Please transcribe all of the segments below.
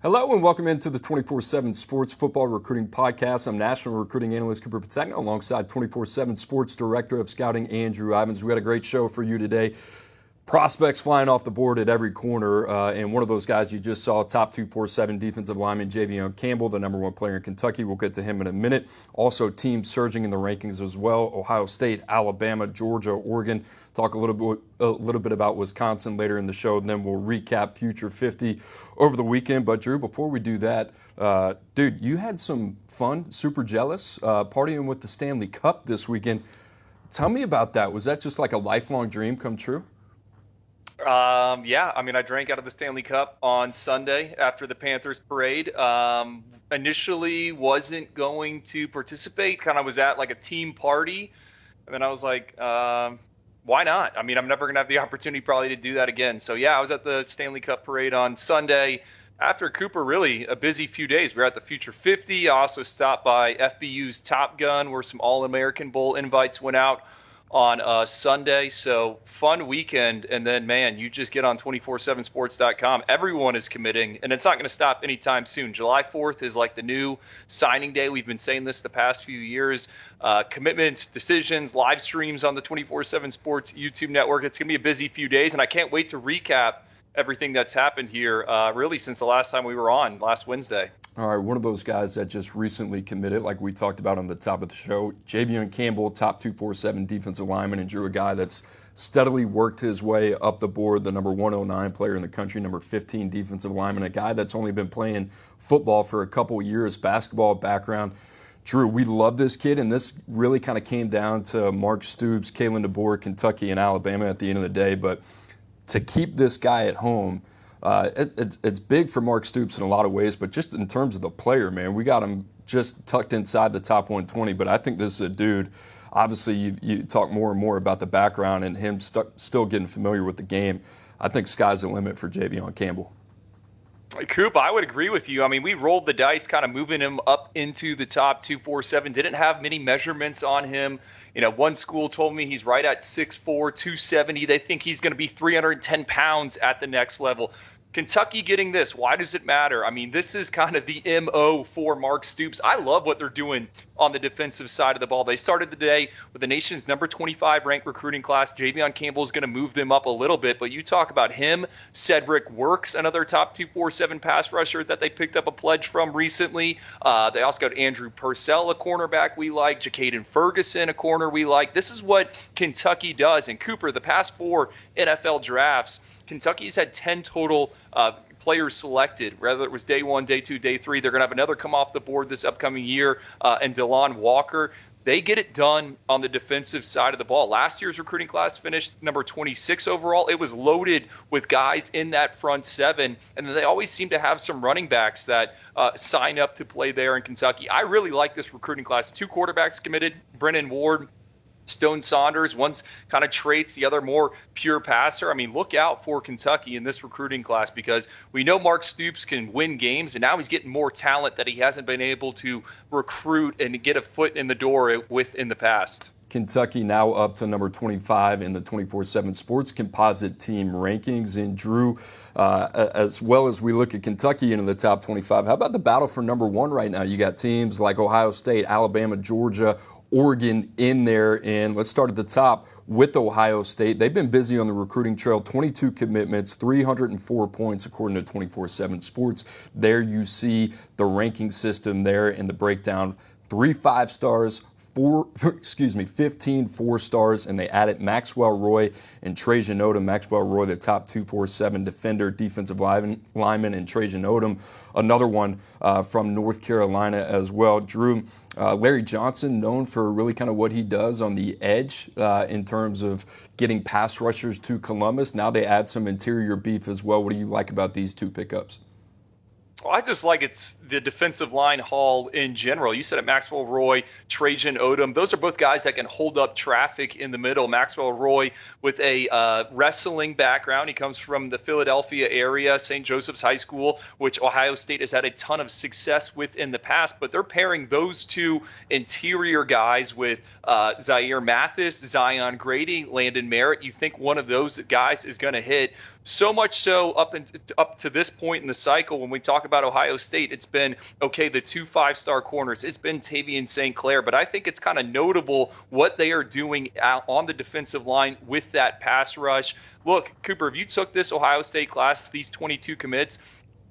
Hello and welcome into the 24/7 Sports Football Recruiting Podcast. I'm National Recruiting Analyst Cooper Petagna alongside 24/7 Sports Director of Scouting Andrew Ivins. We had a great show for you today. Prospects flying off the board at every corner, and one of those guys you just saw, top 247 defensive lineman Javion Campbell, the number one player in Kentucky. We'll get to him in a minute. Also, teams surging in the rankings as well: Ohio State, Alabama, Georgia, Oregon. Talk a little bit about Wisconsin later in the show, and then we'll recap Future 50 over the weekend. But Drew, before we do that, dude, you had some fun, super jealous, partying with the Stanley Cup this weekend. Tell me about that. Was that just like a lifelong dream come true? Yeah, I mean, I drank out of the Stanley Cup on Sunday after the Panthers parade. Initially wasn't going to participate, kind of was at like a team party. And then I was like, why not? I mean, I'm never going to have the opportunity probably to do that again. So yeah, I was at the Stanley Cup parade on Sunday. After Cooper, really a busy few days. We were at the Future 50. I also stopped by FBU's Top Gun, where some All-American Bowl invites went out on Sunday. So fun weekend. And then, man, you just get on 247sports.com. Everyone is committing, and it's not going to stop anytime soon. July 4th is like the new signing day. We've been saying this the past few years. Commitments, decisions, live streams on the 247 Sports YouTube network. It's going to be a busy few days, and I can't wait to recap everything that's happened here really since the last time we were on last Wednesday. All right, one of those guys that just recently committed, like we talked about on the top of the show, Javion Campbell, top 247 defensive lineman, and Drew, a guy that's steadily worked his way up the board, the number 109 player in the country, number 15 defensive lineman, a guy that's only been playing football for a couple years, basketball background. Drew, we love this kid, and this really kind of came down to Mark Stoops, Kalen DeBoer, Kentucky, and Alabama at the end of the day, but to keep this guy at home, it's big for Mark Stoops in a lot of ways, but just in terms of the player, man, we got him just tucked inside the top 120. But I think this is a dude, obviously you talk more and more about the background and him still getting familiar with the game. I think sky's the limit for Javion Campbell. Coop, I would agree with you. I mean, we rolled the dice kind of moving him up into the top 247. Didn't have many measurements on him. You know, one school told me he's right at 6'4", 270. They think he's going to be 310 pounds at the next level. Kentucky getting this. Why does it matter? I mean, this is kind of the MO for Mark Stoops. I love what they're doing on the defensive side of the ball. They started the day with the nation's number 25 ranked recruiting class. Javion Campbell is going to move them up a little bit, but you talk about him, Cedric Works, another top 247 pass rusher that they picked up a pledge from recently. They also got Andrew Purcell, a cornerback we like, Jakaden Ferguson, a corner we like. This is what Kentucky does. And Cooper, the past 4 NFL drafts, Kentucky's had 10 total players selected, whether it was day 1, day 2, day 3. They're going to have another come off the board this upcoming year, and DeLon Walker. They get it done on the defensive side of the ball. Last year's recruiting class finished number 26 overall. It was loaded with guys in that front 7, and then they always seem to have some running backs that sign up to play there in Kentucky. I really like this recruiting class. 2 quarterbacks committed, Brennan Ward, Stone Saunders. One's kind of traits, the other more pure passer. I mean, look out for Kentucky in this recruiting class, because we know Mark Stoops can win games, and now he's getting more talent that he hasn't been able to recruit and get a foot in the door with in the past. Kentucky now up to number 25 in the 24/7 Sports Composite Team rankings. And Drew, as well as we look at Kentucky into the top 25, how about the battle for number 1 right now? You got teams like Ohio State, Alabama, Georgia, Oregon in there. And let's start at the top with Ohio State. They've been busy on the recruiting trail, 22 commitments, 304 points according to 24/7 Sports. There you see the ranking system there in the breakdown. 3 5-stars, 15 4-stars, and they added Maxwell Roy and Trajan Odom. Maxwell Roy, the top 247 defender, defensive lineman, and Trajan Odom, another one from North Carolina as well. Drew, Larry Johnson, known for really kind of what he does on the edge in terms of getting pass rushers to Columbus. Now they add some interior beef as well. What do you like about these 2 pickups? Well, I just like it's the defensive line haul in general. You said it, Maxwell Roy, Trajan Odom. Those are both guys that can hold up traffic in the middle. Maxwell Roy with a wrestling background. He comes from the Philadelphia area, St. Joseph's High School, which Ohio State has had a ton of success with in the past. But they're pairing those 2 interior guys with Zaire Mathis, Zion Grady, Landon Merritt. You think one of those guys is going to hit. So much so up to this point in the cycle, when we talk about Ohio State, it's been, okay, the 2 5-star corners. It's been Tavian St. Clair, but I think it's kind of notable what they are doing out on the defensive line with that pass rush. Look, Cooper, if you took this Ohio State class, these 22 commits,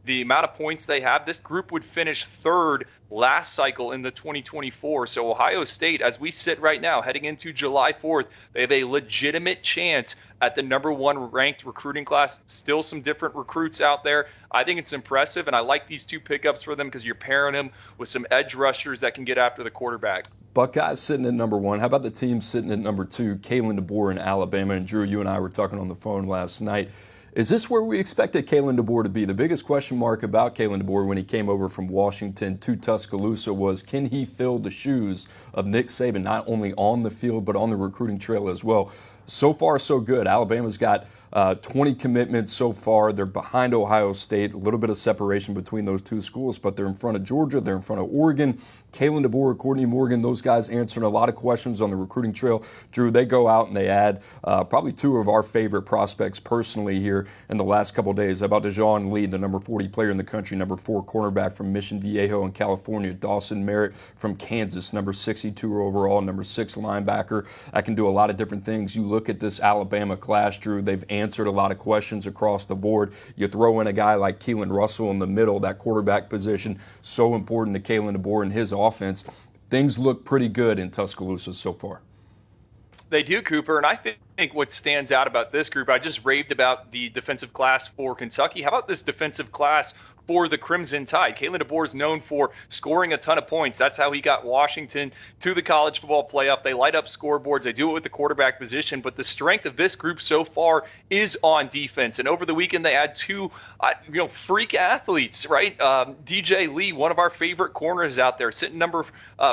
the amount of points they have, this group would finish third last cycle in the 2024. So Ohio State, as we sit right now, heading into July 4th, they have a legitimate chance at the number 1 ranked recruiting class. Still some different recruits out there. I think it's impressive, and I like these 2 pickups for them because you're pairing them with some edge rushers that can get after the quarterback. Buckeyes sitting at number 1. How about the team sitting at number 2, Kalen DeBoer in Alabama? And Drew, you and I were talking on the phone last night. Is this where we expected Kalen DeBoer to be? The biggest question mark about Kalen DeBoer when he came over from Washington to Tuscaloosa was, can he fill the shoes of Nick Saban, not only on the field but on the recruiting trail as well? So far, so good. Alabama's got 20 commitments so far. They're behind Ohio State. A little bit of separation between those 2 schools, but they're in front of Georgia. They're in front of Oregon. Kalen DeBoer, Courtney Morgan, those guys answering a lot of questions on the recruiting trail. Drew, they go out and they add probably 2 of our favorite prospects personally here in the last couple of days. How about Dijon Lee, the number 40 player in the country, number 4 cornerback from Mission Viejo in California. Dawson Merritt from Kansas, number 62 overall, number 6 linebacker. That can do a lot of different things. You look at this Alabama class, Drew, they've answered a lot of questions across the board. You throw in a guy like Keelan Russell in the middle, that quarterback position, so important to Kalen DeBoer and his offense. Things look pretty good in Tuscaloosa so far. They do, Cooper, and I think what stands out about this group, I just raved about the defensive class for Kentucky. How about this defensive class for the Crimson Tide? Kalen DeBoer is known for scoring a ton of points. That's how he got Washington to the college football playoff. They light up scoreboards. They do it with the quarterback position. But the strength of this group so far is on defense. And over the weekend, they had 2 freak athletes, right? DJ Lee, one of our favorite corners out there, sitting number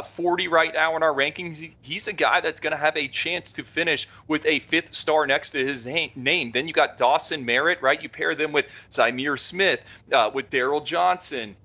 40 right now in our rankings. He's a guy that's going to have a chance to finish with a 5th star next to his name. Then you got Dawson Merritt, right? You pair them with Zymir Smith, with Daryl Johnson,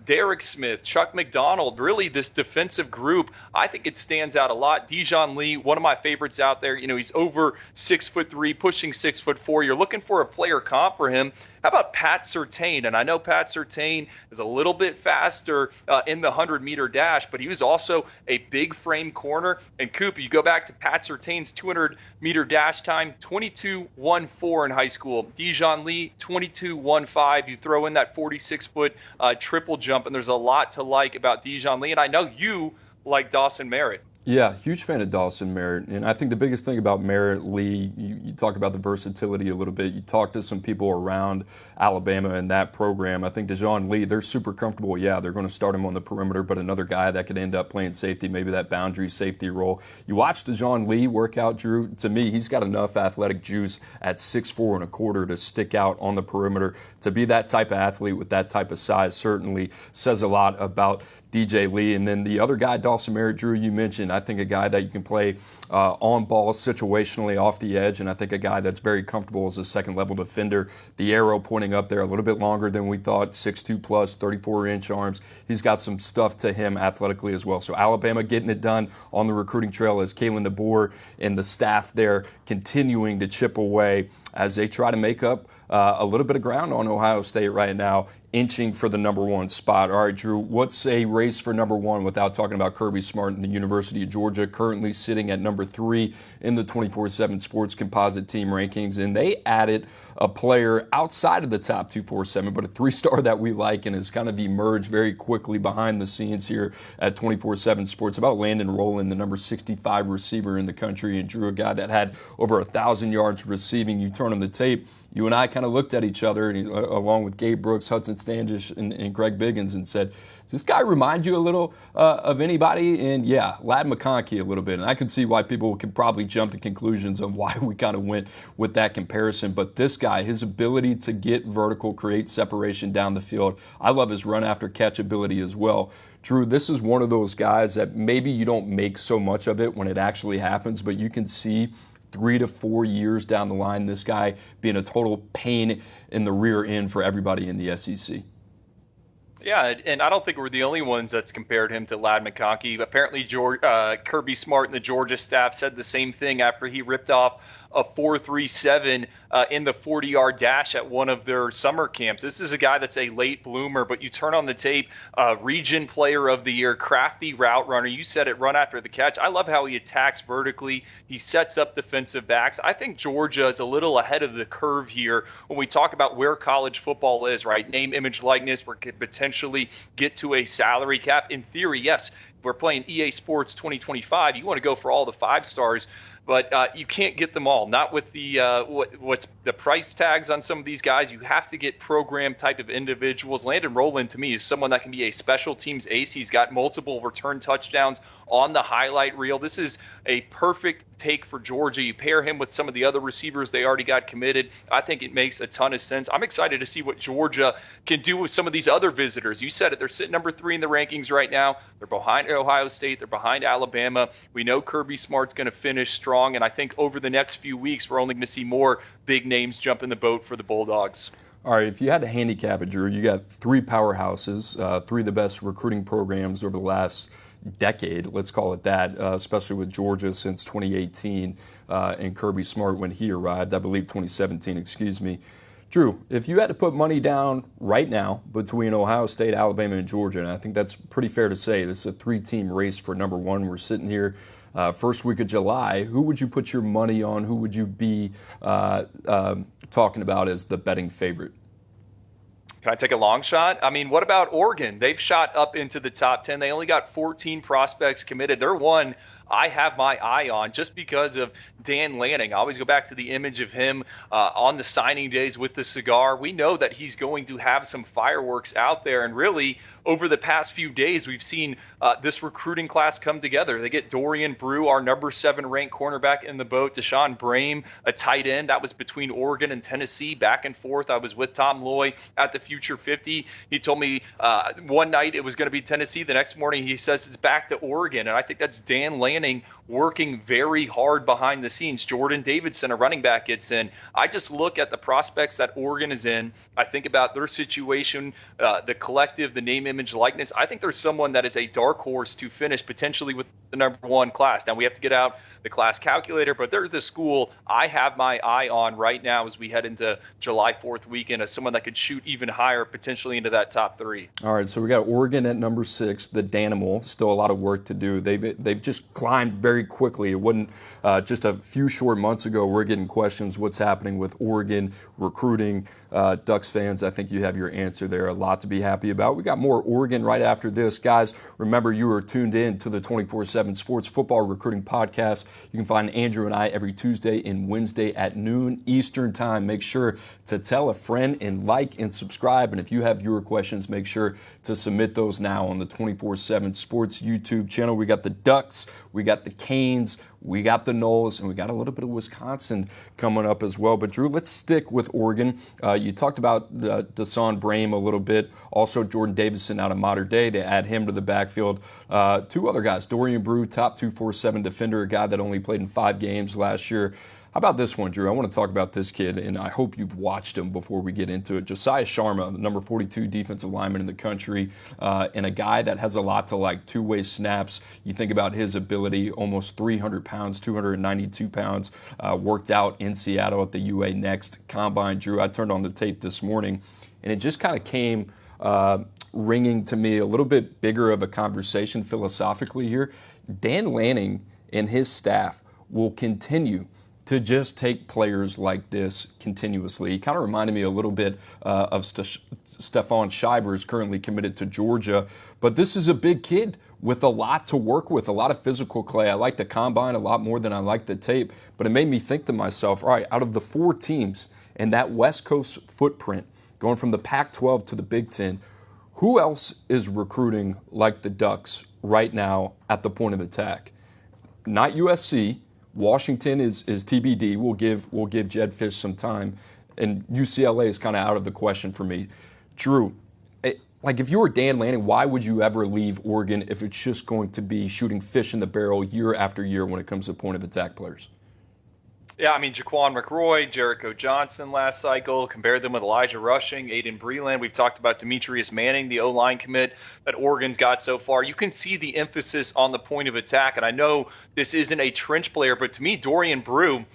Derek Smith, Chuck McDonald. Really, this defensive group, I think it stands out a lot. Dijon Lee, one of my favorites out there. He's over 6'3", pushing 6'4". You're looking for a player comp for him. How about Pat Surtain? And I know Pat Surtain is a little bit faster in the 100-meter dash, but he was also a big frame corner. And Coop, you go back to Pat Surtain's 200-meter dash time, 22.14 in high school. Dijon Lee, 22.15. You throw in that 46-foot triple jump, and there's a lot to like about Dijon Lee. And I know you like Dawson Merritt. Yeah, huge fan of Dawson Merritt. And I think the biggest thing about Merritt, Lee, you talk about the versatility a little bit. You talk to some people around Alabama and that program. I think Dijon Lee, they're super comfortable. Yeah, they're going to start him on the perimeter, but another guy that could end up playing safety, maybe that boundary safety role. You watch Dijon Lee work out, Drew. To me, he's got enough athletic juice at 6'4" and 1/4 to stick out on the perimeter. To be that type of athlete with that type of size certainly says a lot about DJ Lee. And then the other guy, Dawson Merritt, Drew, you mentioned, I think a guy that you can play on ball situationally off the edge, and I think a guy that's very comfortable as a second-level defender. The arrow pointing up there a little bit longer than we thought, 6'2 plus, 34-inch arms. He's got some stuff to him athletically as well. So Alabama getting it done on the recruiting trail as Kalen DeBoer and the staff there continuing to chip away as they try to make up a little bit of ground on Ohio State right now, inching for the number 1 spot. All right, Drew, what's a race for number 1 without talking about Kirby Smart and the University of Georgia, currently sitting at number 3 in the 24/7 Sports Composite Team rankings, and they added a player outside of the top 247, but a 3-star that we like and has kind of emerged very quickly behind the scenes here at 24/7 Sports. About Landon Rowland, the number 65 receiver in the country, and Drew, a guy that had over 1,000 yards receiving. You turn on the tape, you and I kind of looked at each other, along with Gabe Brooks, Hudson Standish, and Greg Biggins, and said, does this guy remind you a little of anybody? And yeah, Ladd McConkey a little bit. And I can see why people could probably jump to conclusions on why we kind of went with that comparison. But this guy, his ability to get vertical, create separation down the field, I love his run after catch ability as well. Drew, this is one of those guys that maybe you don't make so much of it when it actually happens, but you can see 3 to 4 years down the line, this guy being a total pain in the rear end for everybody in the SEC. Yeah, and I don't think we're the only ones that's compared him to Ladd McConkey. Apparently, Kirby Smart and the Georgia staff said the same thing after he ripped off a 4.37 in the 40-yard dash at one of their summer camps. This is a guy that's a late bloomer, but you turn on the tape, region player of the year, crafty route runner. You said it, run after the catch. I love how he attacks vertically. He sets up defensive backs. I think Georgia is a little ahead of the curve here when we talk about where college football is, right? Name, image, likeness, where it could potentially get to a salary cap. In theory, yes, if we're playing EA Sports 2025, you want to go for all the 5 stars. But you can't get them all. Not with the what's the price tags on some of these guys. You have to get program type of individuals. Landon Rowland, to me, is someone that can be a special teams ace. He's got multiple return touchdowns on the highlight reel. This is a perfect take for Georgia. You pair him with some of the other receivers they already got committed. I think it makes a ton of sense. I'm excited to see what Georgia can do with some of these other visitors. You said it. They're sitting number 3 in the rankings right now. They're behind Ohio State. They're behind Alabama. We know Kirby Smart's going to finish strong. And I think over the next few weeks, we're only going to see more big names jump in the boat for the Bulldogs. All right, if you had to handicap it, Drew, you got 3 powerhouses, 3 of the best recruiting programs over the last decade, let's call it that, especially with Georgia since 2018 and Kirby Smart when he arrived, I believe 2017, excuse me. Drew, if you had to put money down right now between Ohio State, Alabama, and Georgia, and I think that's pretty fair to say, this is a 3-team race for number 1. We're sitting here first week of July. Who would you put your money on? Who would you be talking about as the betting favorite? Can I take a long shot? I mean, what about Oregon? They've shot up into the top 10. They only got 14 prospects committed. They're one I have my eye on just because of Dan Lanning. I always go back to the image of him on the signing days with the cigar. We know that he's going to have some fireworks out there. And really, over the past few days, we've seen this recruiting class come together. They get Dorian Brew, our number 7 ranked cornerback, in the boat. Deshaun Brame, a tight end. That was between Oregon and Tennessee, back and forth. I was with Tom Loy at the Future 50. He told me one night it was going to be Tennessee. The next morning he says it's back to Oregon. And I think that's Dan Lanning working very hard behind the scenes. Jordan Davidson, a running back, gets in. I just look at the prospects that Oregon is in. I think about their situation, the collective, the name, image, likeness. I think there's someone that is a dark horse to finish potentially with the number 1 class. Now, we have to get out the class calculator, but they're the school I have my eye on right now as we head into July 4th weekend as someone that could shoot even higher, potentially into that top 3. All right, so we got Oregon at number 6, the Danimal. Still a lot of work to do. They've just climbed very quickly. It wasn't just a few short months ago. We're getting questions what's happening with Oregon recruiting. Ducks fans, I think you have your answer there. A lot to be happy about. We got more Oregon right after this. Guys, remember you are tuned in to the 24/7 Sports Football Recruiting Podcast. You can find Andrew and I every Tuesday and Wednesday at noon Eastern Time. Make sure to tell a friend and like and subscribe. And if you have your questions, make sure to submit those now on the 24/7 Sports YouTube channel. We got the Ducks, we got the Canes, we got the Noles, and we got a little bit of Wisconsin coming up as well. But, Drew, let's stick with Oregon. You talked about Deshaun Brame a little bit. Also, Jordan Davidson out of Modern Day. They add him to the backfield. 2 other guys, Dorian Brew, top 247 defender, a guy that only played in 5 games last year. How about this one, Drew? I want to talk about this kid, and I hope you've watched him before we get into it. Josiah Sharma, the number 42 defensive lineman in the country, and a guy that has a lot to like. 2-way snaps. You think about his ability, almost 300 pounds, 292 pounds, worked out in Seattle at the UA Next Combine. Drew, I turned on the tape this morning, and it just kind of came ringing to me a little bit bigger of a conversation philosophically here. Dan Lanning and his staff will continue to just take players like this continuously. He kind of reminded me a little bit of Stephon Shivers, currently committed to Georgia. But this is a big kid with a lot to work with, a lot of physical clay. I like the combine a lot more than I like the tape. But it made me think to myself, all right, out of the 4 teams in that West Coast footprint, going from the Pac-12 to the Big Ten, who else is recruiting like the Ducks right now at the point of attack? Not USC. Washington is TBD. We'll give Jed Fish some time, and UCLA is kind of out of the question for me. Drew, if you were Dan Lanning, why would you ever leave Oregon if it's just going to be shooting fish in the barrel year after year when it comes to point of attack players? Yeah, I mean, Jaquan McRoy, Jericho Johnson last cycle, compared them with Elijah Rushing, Aiden Breland. We've talked about Demetrius Manning, the O-line commit that Oregon's got so far. You can see the emphasis on the point of attack, and I know this isn't a trench player, but to me, Dorian Brew,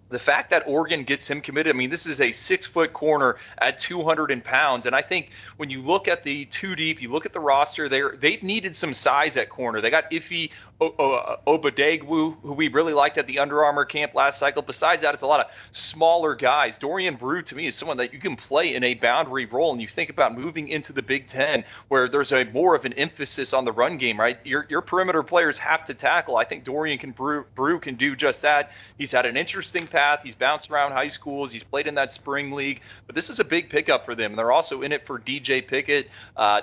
the fact that Oregon gets him committed, I mean, this is a 6-foot corner at 200 pounds. And I think when you look at the two deep, you look at the roster, they've needed some size at corner. They got Ife Obadegwu, who we really liked at the Under Armour camp last cycle. Besides that, it's a lot of smaller guys. Dorian Brew, to me, is someone that you can play in a boundary role. And you think about moving into the Big Ten, where there's a more of an emphasis on the run game, right? Your perimeter players have to tackle. I think Dorian Brew can do just that. He's had an interesting path. He's bounced around high schools. He's played in that spring league. But this is a big pickup for them. They're also in it for DJ Pickett.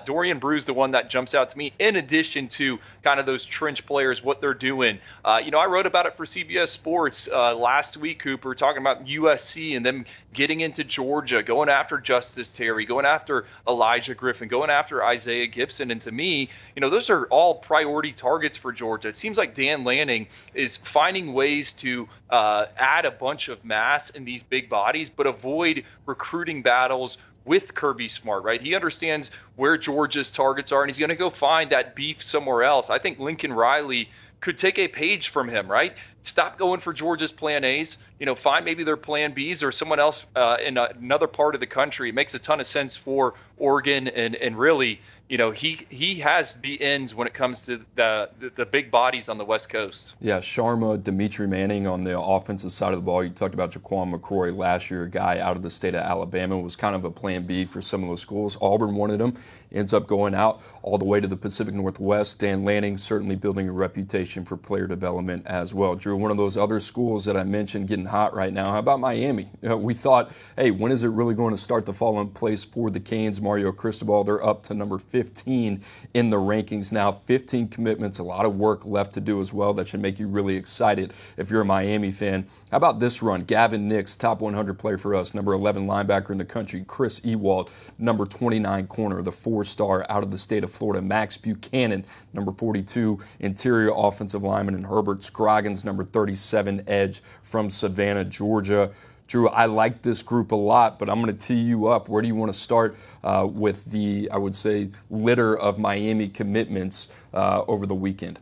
Dorian Brew's the one that jumps out to me, in addition to kind of those trench players, what they're doing. I wrote about it for CBS Sports last week, Cooper, talking about USC and them getting into Georgia, going after Justice Terry, going after Elijah Griffin, going after Isaiah Gibson. And to me, those are all priority targets for Georgia. It seems like Dan Lanning is finding ways to add a bunch of mass in these big bodies, but avoid recruiting battles with Kirby Smart, right? He understands where Georgia's targets are, and he's going to go find that beef somewhere else. I think Lincoln Riley could take a page from him, right? Stop going for Georgia's plan A's, find maybe their plan B's or someone else in another part of the country. It makes a ton of sense for Oregon, and really, he has the ends when it comes to the big bodies on the West Coast. Yeah, Sharma, Dimitri Manning on the offensive side of the ball. You talked about Jaquan McCrory last year, a guy out of the state of Alabama, was kind of a plan B for some of those schools. Auburn wanted him, ends up going out all the way to the Pacific Northwest. Dan Lanning certainly building a reputation for player development as well. Drew, one of those other schools that I mentioned getting hot right now. How about Miami? We thought, hey, when is it really going to start to fall in place for the Canes? Mario Cristobal, they're up to number 15 in the rankings now. 15 commitments, a lot of work left to do as well. That should make you really excited if you're a Miami fan. How about this run? Gavin Nix, top 100 player for us, number 11 linebacker in the country. Chris Ewald, number 29 corner, the 4-star out of the state of Florida. Max Buchanan, number 42 interior offensive lineman, and Herbert Scroggins, number 37 edge from Savannah, Georgia. Drew, I like this group a lot, but I'm going to tee you up. Where do you want to start with the, I would say, litter of Miami commitments over the weekend?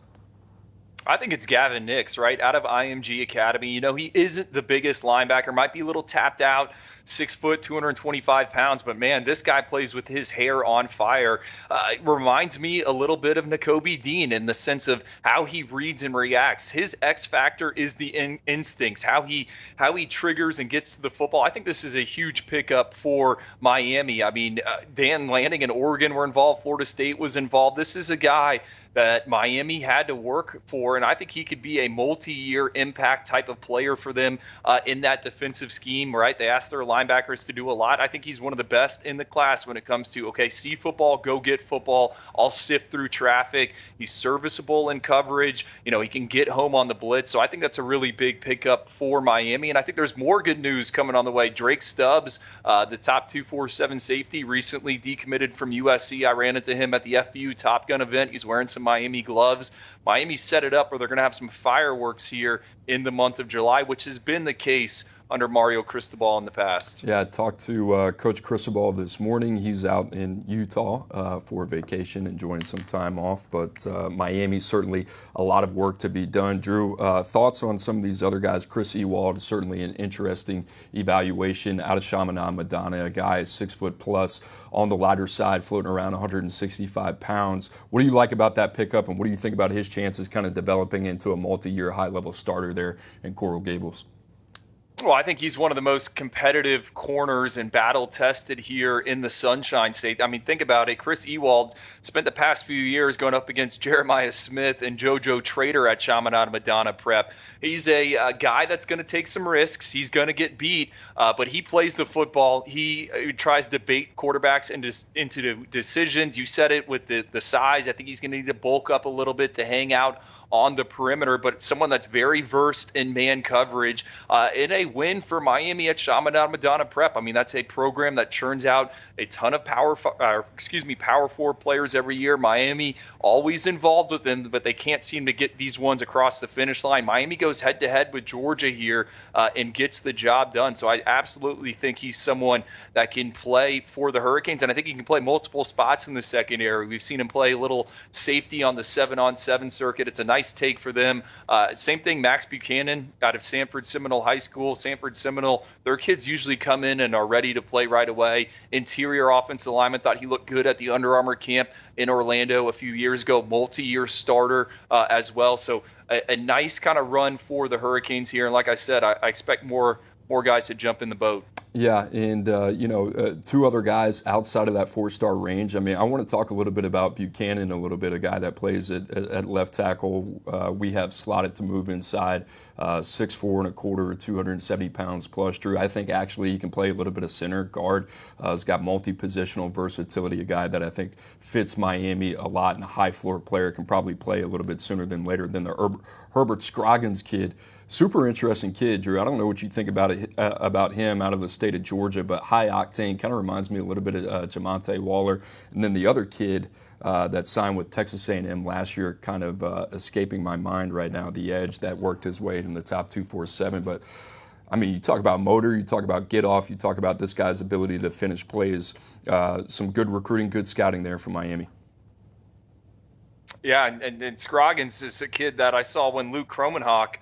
I think it's Gavin Nix, right, out of IMG Academy. He isn't the biggest linebacker, might be a little tapped out, 6 foot, 225 pounds, but man, this guy plays with his hair on fire. It reminds me a little bit of Nakobe Dean in the sense of how he reads and reacts. His X factor is the instincts, how he triggers and gets to the football. I think this is a huge pickup for Miami. I mean, Dan Lanning and Oregon were involved, Florida State was involved. This is a guy that Miami had to work for, and I think he could be a multi-year impact type of player for them in that defensive scheme, right? They asked their linebackers to do a lot. I think he's one of the best in the class when it comes to, okay, see football, go get football. I'll sift through traffic. He's serviceable in coverage. He can get home on the blitz. So I think that's a really big pickup for Miami. And I think there's more good news coming on the way. Drake Stubbs, the top 247 safety, recently decommitted from USC. I ran into him at the FBU Top Gun event. He's wearing some Miami gloves. Miami set it up where they're going to have some fireworks here in the month of July, which has been the case under Mario Cristobal in the past. Yeah, I talked to Coach Cristobal this morning. He's out in Utah for vacation, enjoying some time off. But Miami, certainly a lot of work to be done. Drew, thoughts on some of these other guys? Chris Ewald, certainly an interesting evaluation out of Chaminade Madonna, a guy 6 foot plus on the lighter side, floating around 165 pounds. What do you like about that pickup, and what do you think about his chances kind of developing into a multi-year high-level starter there in Coral Gables? Well, I think he's one of the most competitive corners and battle-tested here in the Sunshine State. I mean, think about it. Chris Ewald spent the past few years going up against Jeremiah Smith and JoJo Trader at Chaminade Madonna Prep. He's a guy that's going to take some risks. He's going to get beat, but he plays the football. He tries to bait quarterbacks into the decisions. You said it with the size. I think he's going to need to bulk up a little bit to hang out on the perimeter, but someone that's very versed in man coverage. In a win for Miami at Chaminade Madonna Prep. I mean, that's a program that churns out a ton of power forward players every year. Miami always involved with them, but they can't seem to get these ones across the finish line. Miami goes head-to-head with Georgia here and gets the job done. So I absolutely think he's someone that can play for the Hurricanes, and I think he can play multiple spots in the secondary. We've seen him play a little safety on the 7-on-7 circuit. It's a nice take for them. Same thing, Max Buchanan out of Sanford Seminole High School. Seminole, Sanford Seminole, their kids usually come in and are ready to play right away. Interior offensive lineman, thought he looked good at the Under Armour camp in Orlando a few years ago, multi-year starter as well. So a nice kind of run for the Hurricanes here. And like I said, I expect more guys to jump in the boat. Yeah, and two other guys outside of that 4-star range. I mean, I want to talk a little bit about Buchanan a little bit, a guy that plays at left tackle. We have slotted to move inside, 6'4" and a quarter, 270 pounds plus. Drew, I think actually he can play a little bit of center guard. He's got multi-positional versatility, a guy that I think fits Miami a lot, and a high floor player, can probably play a little bit sooner than later than the Herbert Scroggins kid. Super interesting kid, Drew. I don't know what you think about him out of the state of Georgia, but high octane, kind of reminds me a little bit of Jamonte Waller. And then the other kid that signed with Texas A&M last year, kind of escaping my mind right now, the edge that worked his way in the top 247. But I mean, you talk about motor, you talk about get off, you talk about this guy's ability to finish plays. Some good recruiting, good scouting there for Miami. Yeah, and Scroggins is a kid that I saw when Luke Kromenhoek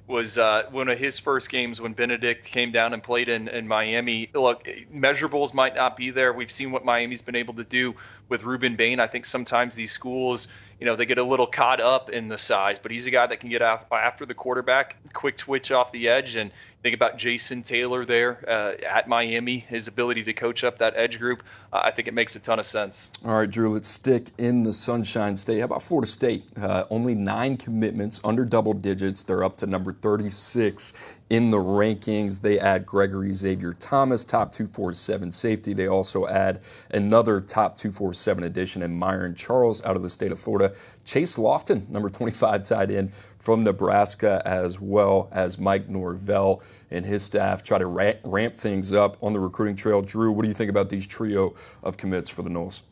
was one of his first games when Benedict came down and played in Miami. Look, measurables might not be there. We've seen what Miami's been able to do with Ruben Bain. I think sometimes these schools, they get a little caught up in the size, but he's a guy that can get after the quarterback, quick twitch off the edge. And think about Jason Taylor there at Miami, his ability to coach up that edge group. I think it makes a ton of sense. All right, Drew, let's stick in the Sunshine State. How about Florida State? Only 9 commitments, under double digits. They're up to number 36 in the rankings. They add Gregory Xavier Thomas, top 247 safety. They also add another top 247 addition in Myron Charles out of the state of Florida. Chase Lofton, number 25 tight end from Nebraska, as well as Mike Norvell and his staff try to ramp things up on the recruiting trail. Drew, what do you think about these trio of commits for the Noles?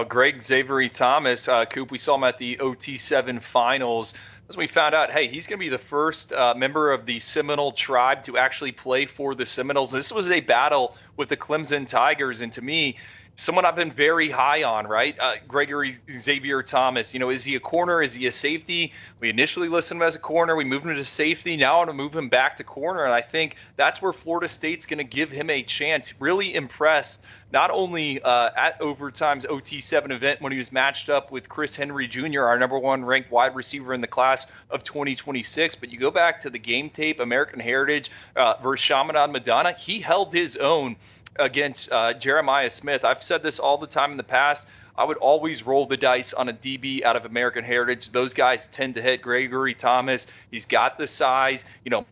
Greg Xavier Thomas, Coop, we saw him at the OT7 finals. As we found out, hey, he's going to be the first member of the Seminole tribe to actually play for the Seminoles. This was a battle with the Clemson Tigers, and to me, someone I've been very high on, right? Gregory Xavier Thomas. Is he a corner? Is he a safety? We initially listed him as a corner. We moved him to safety. Now I want to move him back to corner. And I think that's where Florida State's going to give him a chance. Really impressed, not only at Overtime's OT7 event when he was matched up with Chris Henry Jr., our number 1 ranked wide receiver in the class of 2026, but you go back to the game tape, American Heritage versus Chaminade Madonna, he held his own against Jeremiah Smith. I've said this all the time in the past. I would always roll the dice on a DB out of American Heritage. Those guys tend to hit. Gregory Thomas, he's got the size,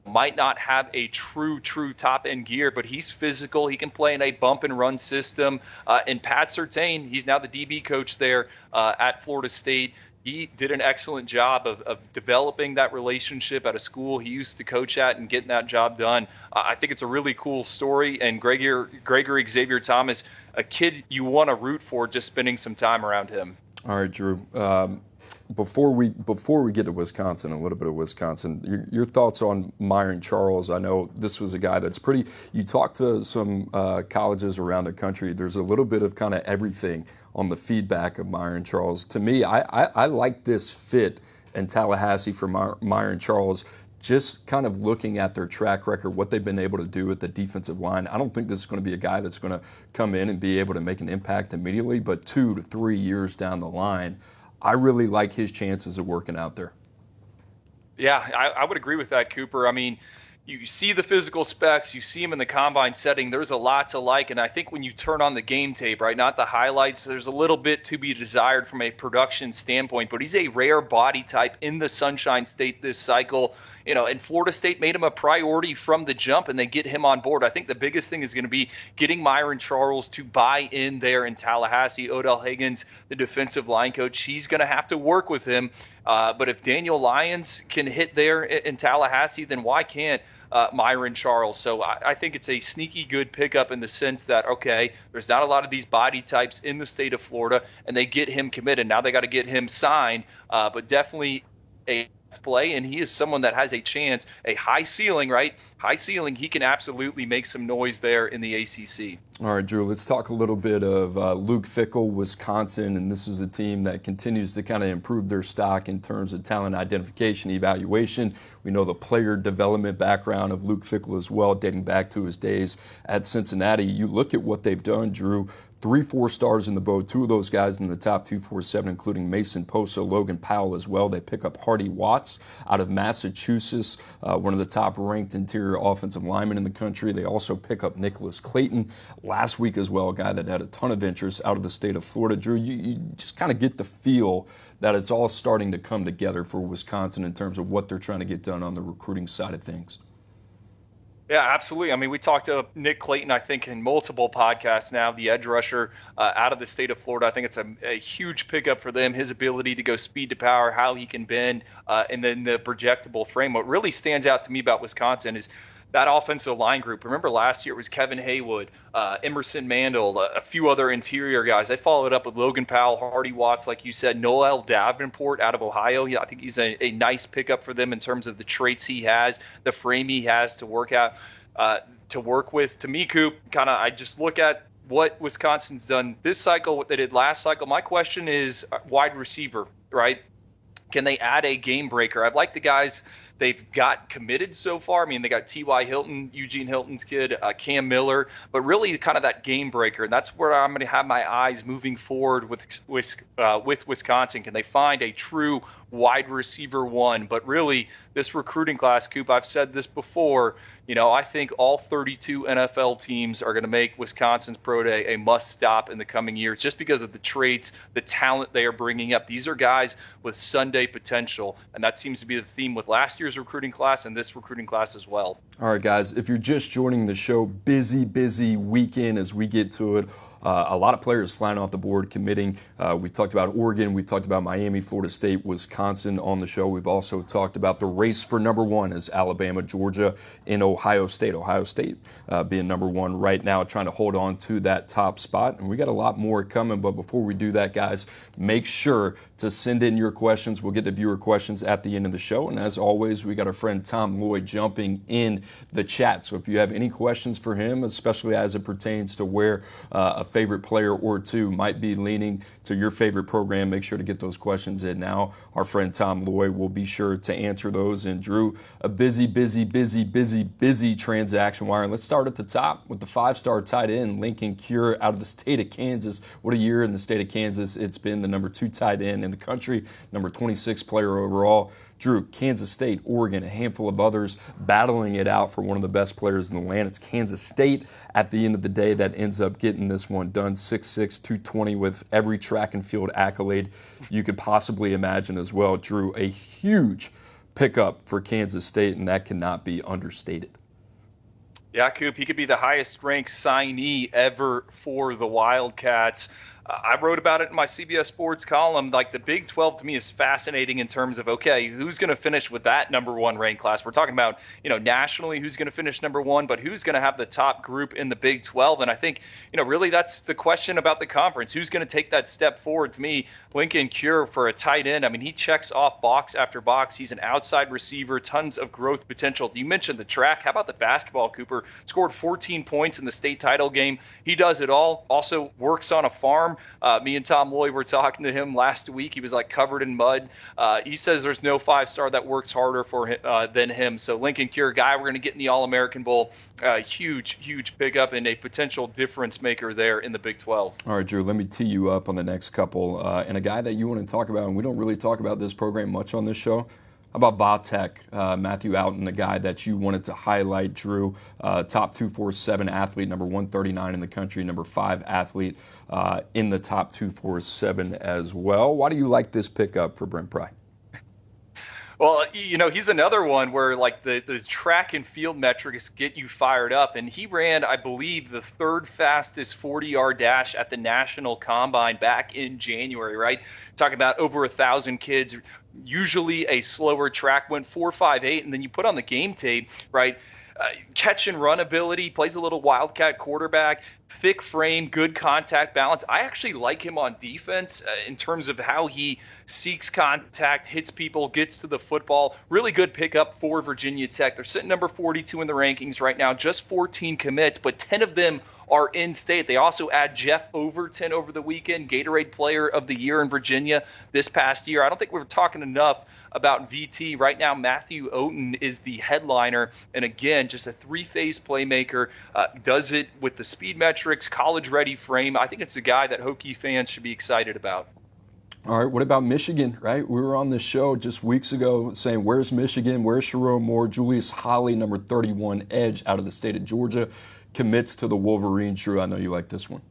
might not have a true top end gear, but he's physical. He can play in a bump and run system. And Pat Surtain, he's now the DB coach there at Florida State. He did an excellent job of developing that relationship at a school he used to coach at and getting that job done. I think it's a really cool story. And Gregory Xavier Thomas, a kid you want to root for just spending some time around him. All right, Drew. Before we get to Wisconsin, a little bit of Wisconsin, your thoughts on Myron Charles. I know this was a guy that's pretty. You talk to some colleges around the country. There's a little bit of kind of everything on the feedback of Myron Charles. To me, I like this fit in Tallahassee for Myron Charles. Just kind of looking at their track record, what they've been able to do at the defensive line. I don't think this is going to be a guy that's going to come in and be able to make an impact immediately, but 2 to 3 years down the line, I really like his chances of working out there. Yeah, I would agree with that, Cooper. I mean, you see the physical specs, you see him in the combine setting, there's a lot to like, and I think when you turn on the game tape, right, not the highlights, there's a little bit to be desired from a production standpoint, but he's a rare body type in the Sunshine State this cycle. And Florida State made him a priority from the jump, and they get him on board. I think the biggest thing is going to be getting Myron Charles to buy in there in Tallahassee. Odell Higgins, the defensive line coach, he's going to have to work with him. But if Daniel Lyons can hit there in Tallahassee, then why can't Myron Charles? So I think it's a sneaky good pickup in the sense that, okay, there's not a lot of these body types in the state of Florida, and they get him committed. Now they got to get him signed, but definitely a play, and he is someone that has a chance, a high ceiling, right? High ceiling. He can absolutely make some noise there in the ACC. All right, Drew, let's talk a little bit of Luke Fickell, Wisconsin, and this is a team that continues to kind of improve their stock in terms of talent identification, evaluation. We know the player development background of Luke Fickell as well, dating back to his days at Cincinnati. You look at what they've done, Drew. 3 4-stars in the boat, 2 of those guys in the top 247, including Mason Poso, Logan Powell as well. They pick up Hardy Watts out of Massachusetts, one of the top-ranked interior offensive linemen in the country. They also pick up Nicholas Clayton last week as well, a guy that had a ton of interest out of the state of Florida. Drew, you just kind of get the feel that it's all starting to come together for Wisconsin in terms of what they're trying to get done on the recruiting side of things. Yeah, absolutely. I mean, we talked to Nick Clayton, I think, in multiple podcasts now, the edge rusher out of the state of Florida. I think it's a huge pickup for them, his ability to go speed to power, how he can bend, and then the projectable frame. What really stands out to me about Wisconsin is that offensive line group. Remember last year it was Kevin Haywood, Emerson Mandel, a few other interior guys. They followed up with Logan Powell, Hardy Watts, like you said, Noel Davenport out of Ohio. Yeah, I think he's a nice pickup for them in terms of the traits he has, the frame he has to work with. To me, Coop, I just look at what Wisconsin's done this cycle, what they did last cycle. My question is wide receiver, right? Can they add a game breaker? I've liked the guys they've got committed so far. I mean, they got T.Y. Hilton, Eugene Hilton's kid, Cam Miller, but really kind of that game breaker. And that's where I'm going to have my eyes moving forward with Wisconsin. Can they find a true wide receiver one? But really, this recruiting class, Coop, I've said this before, I think all 32 NFL teams are going to make Wisconsin's Pro Day a must-stop in the coming years just because of the traits, the talent they are bringing up. These are guys with Sunday potential, and that seems to be the theme with last year's recruiting class and this recruiting class as well. All right, guys, if you're just joining the show, busy weekend as we get to it. A lot of players flying off the board, committing. We talked about Oregon. We talked about Miami, Florida State, Wisconsin on the show. We've also talked about the race for number one as Alabama, Georgia, and Ohio State. Ohio State being number one right now, trying to hold on to that top spot. And we got a lot more coming. But before we do that, guys, make sure to send in your questions. We'll get to viewer questions at the end of the show. And as always, we got our friend Tom Lloyd jumping in the chat. So if you have any questions for him, especially as it pertains to where a favorite player or two might be leaning to your favorite program, make sure to get those questions in now. Our friend Tom Lloyd will be sure to answer those. And Drew, a busy transaction wire. And let's start at the top with the 5-star tight end, Lincoln Cure out of the state of Kansas. What a year in the state of Kansas. It's been the number 2 tight end in the country, number 26 player overall. Drew, Kansas State, Oregon, a handful of others battling it out for one of the best players in the land. It's Kansas State at the end of the day that ends up getting this one done. 6'6", 220 with every track and field accolade you could possibly imagine as well. Drew, a huge pickup for Kansas State, and that cannot be understated. Yeah, Coop, he could be the highest-ranked signee ever for the Wildcats. I wrote about it in my CBS Sports column. Like, the Big 12 to me is fascinating in terms of, okay, who's going to finish with that number 1 ranked class? We're talking about, nationally who's going to finish number 1, but who's going to have the top group in the Big 12? And I think, really that's the question about the conference. Who's going to take that step forward? To me, Lincoln Cure for a tight end, I mean, he checks off box after box. He's an outside receiver, tons of growth potential. You mentioned the track. How about the basketball, Cooper? Scored 14 points in the state title game. He does it all. Also works on a farm. Me and Tom Lloyd were talking to him last week. He was covered in mud. He says there's no 5-star that works harder for him, than him. So Lincoln Cure, guy we're going to get in the All-American Bowl. Huge pickup and a potential difference maker there in the Big 12. All right, Drew, let me tee you up on the next couple. And a guy that you want to talk about, and we don't really talk about this program much on this show. How about Vatek, Matthew Outen, the guy that you wanted to highlight, Drew? Top 247 athlete, number 139 in the country, number 5 athlete in the top 247 as well. Why do you like this pickup for Brent Pry? Well, he's another one where the track and field metrics get you fired up. And he ran, I believe, the 3rd fastest 40-yard dash at the National Combine back in January, right? Talking about over 1,000 kids. Usually a slower track went 4.58, and then you put on the game tape, right? catch and run ability, plays a little wildcat quarterback, thick frame, good contact balance. I actually like him on defense in terms of how he seeks contact, hits people, gets to the football. Really good pickup for Virginia Tech. They're sitting number 42 in the rankings right now, just 14 commits, but 10 of them are in-state. They also add Jeff Overton over the weekend, Gatorade Player of the Year in Virginia this past year. I don't think we're talking enough about VT. Right now, Matthew Oaten is the headliner. And again, just a three-phase playmaker. Does it with the speed metrics, college-ready frame. I think it's a guy that Hokie fans should be excited about. All right, what about Michigan, right? We were on this show just weeks ago saying, where's Michigan? Where's Sharon Moore? Julius Holly, number 31 edge out of the state of Georgia, commits to the Wolverines. Drew, I know you like this one.